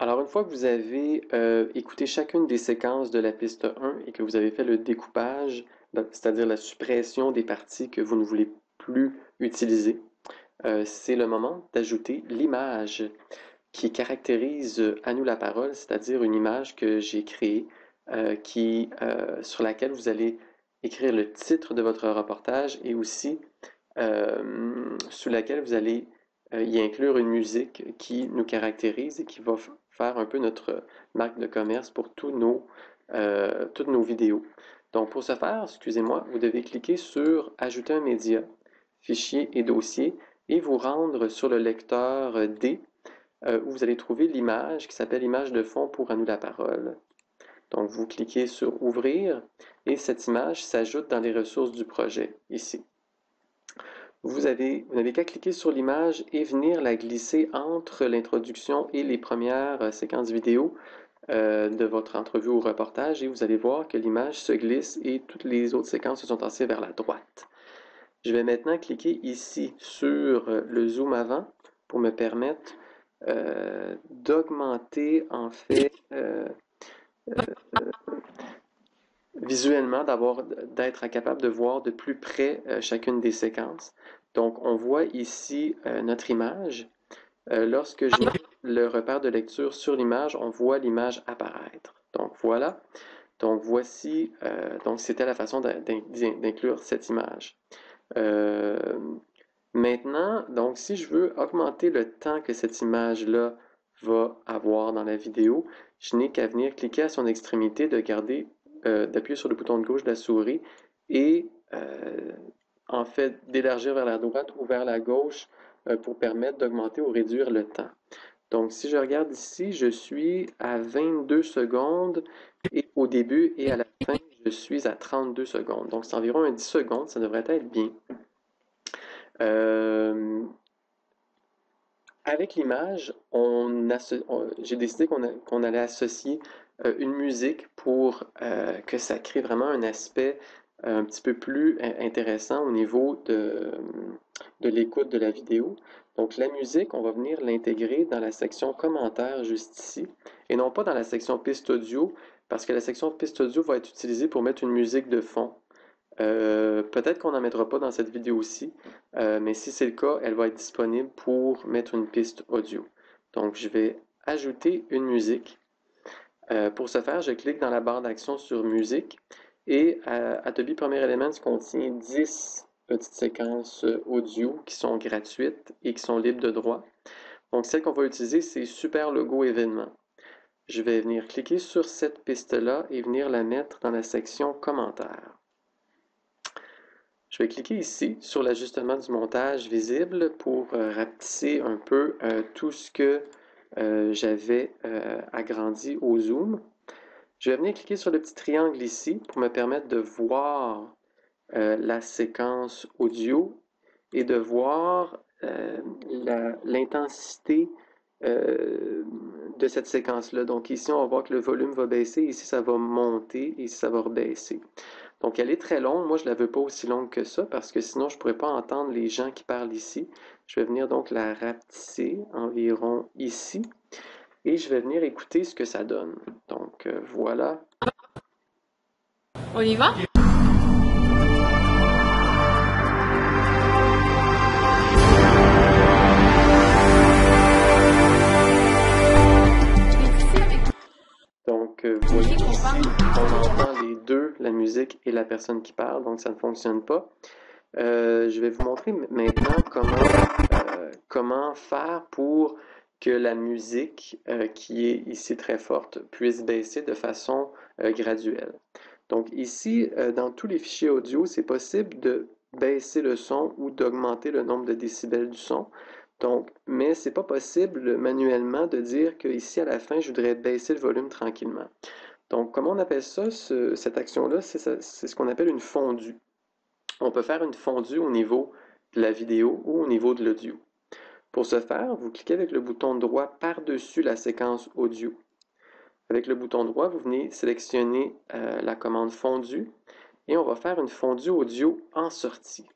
Alors, une fois que vous avez écouté chacune des séquences de la piste 1 et que vous avez fait le découpage, c'est-à-dire la suppression des parties que vous ne voulez plus utiliser, c'est le moment d'ajouter l'image qui caractérise À nous la parole, c'est-à-dire une image que j'ai créée sur laquelle vous allez écrire le titre de votre reportage et aussi sous laquelle vous allez y inclure une musique qui nous caractérise et qui va faire un peu notre marque de commerce pour toutes nos vidéos. Donc pour ce faire, excusez-moi, vous devez cliquer sur Ajouter un média, Fichier et dossier et vous rendre sur le lecteur D où vous allez trouver l'image qui s'appelle Image de fond pour À nous la parole. Donc vous cliquez sur Ouvrir et cette image s'ajoute dans les ressources du projet ici. Vous n'avez qu'à cliquer sur l'image et venir la glisser entre l'introduction et les premières séquences vidéo de votre entrevue ou reportage et vous allez voir que l'image se glisse et toutes les autres séquences se sont tassées vers la droite. Je vais maintenant cliquer ici sur le zoom avant pour me permettre d'augmenter en fait visuellement, d'être capable de voir de plus près chacune des séquences. Donc, on voit ici notre image. Lorsque je mets le repère de lecture sur l'image, on voit l'image apparaître. Donc, voilà. Donc, voici, donc c'était la façon d'inclure cette image. Maintenant, donc, si je veux augmenter le temps que cette image-là va avoir dans la vidéo, je n'ai qu'à venir cliquer à son extrémité, d'appuyer sur le bouton de gauche de la souris et en fait d'élargir vers la droite ou vers la gauche pour permettre d'augmenter ou réduire le temps. Donc, si je regarde ici, je suis à 22 secondes et au début et à la fin, je suis à 32 secondes. Donc, c'est environ un 10 secondes, ça devrait être bien. Avec l'image, j'ai décidé qu'on allait associer une musique pour que ça crée vraiment un aspect un petit peu plus intéressant au niveau de l'écoute de la vidéo. Donc la musique, on va venir l'intégrer dans la section commentaires juste ici, et non pas dans la section piste audio, parce que la section piste audio va être utilisée pour mettre une musique de fond. Peut-être qu'on n'en mettra pas dans cette vidéo-ci, mais si c'est le cas, elle va être disponible pour mettre une piste audio. Donc, je vais ajouter une musique. Pour ce faire, je clique dans la barre d'action sur Musique et Adobe Premiere Elements contient 10 petites séquences audio qui sont gratuites et qui sont libres de droit. Donc, celle qu'on va utiliser, c'est Super Logo Événement. Je vais venir cliquer sur cette piste-là et venir la mettre dans la section Commentaires. Je vais cliquer ici sur l'ajustement du montage visible pour rapetisser un peu tout ce que j'avais agrandi au zoom. Je vais venir cliquer sur le petit triangle ici pour me permettre de voir la séquence audio et de voir l'intensité de cette séquence-là. Donc ici, on va voir que le volume va baisser, ici, ça va monter, et ici, ça va rebaisser. Donc, elle est très longue. Moi, je ne la veux pas aussi longue que ça parce que sinon, je ne pourrais pas entendre les gens qui parlent ici. Je vais venir donc la rapetisser environ ici et je vais venir écouter ce que ça donne. Donc, voilà. On y va? Donc, voyez ici, on entend les deux, la musique et la personne qui parle, donc ça ne fonctionne pas. Je vais vous montrer maintenant comment faire pour que la musique, qui est ici très forte, puisse baisser de façon graduelle. Donc ici, dans tous les fichiers audio, c'est possible de baisser le son ou d'augmenter le nombre de décibels du son. Donc, mais c'est pas possible manuellement de dire qu'ici à la fin, je voudrais baisser le volume tranquillement. Donc, comment on appelle ça, cette action-là? C'est ce qu'on appelle une fondue. On peut faire une fondue au niveau de la vidéo ou au niveau de l'audio. Pour ce faire, vous cliquez avec le bouton droit par-dessus la séquence audio. Avec le bouton droit, vous venez sélectionner la commande fondue et on va faire une fondue audio en sortie.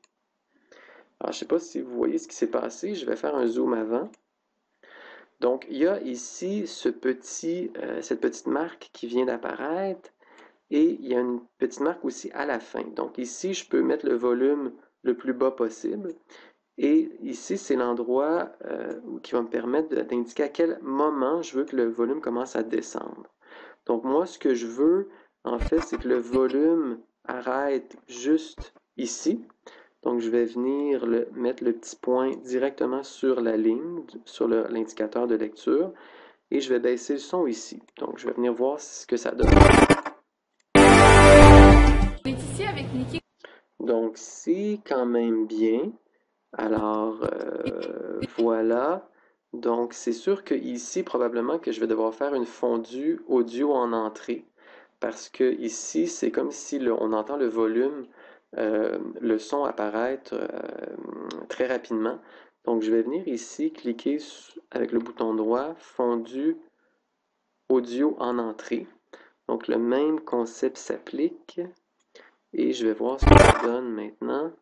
Alors, je ne sais pas si vous voyez ce qui s'est passé. Je vais faire un zoom avant. Donc, il y a ici cette petite marque qui vient d'apparaître et il y a une petite marque aussi à la fin. Donc ici, je peux mettre le volume le plus bas possible. Et ici, c'est l'endroit qui va me permettre d'indiquer à quel moment je veux que le volume commence à descendre. Donc moi, ce que je veux, en fait, c'est que le volume arrête juste ici. Donc je vais venir mettre le petit point directement sur la ligne, sur l'indicateur de lecture, et je vais baisser le son ici. Donc je vais venir voir ce que ça donne. On est ici avec Niki. Donc c'est quand même bien. Alors voilà. Donc c'est sûr que ici, probablement que je vais devoir faire une fondue audio en entrée. Parce que ici, c'est comme si on entend le volume, le son apparaître très rapidement. Donc je vais venir ici, cliquer avec le bouton droit, fondu audio en entrée. Donc le même concept s'applique. Et je vais voir ce que ça donne maintenant.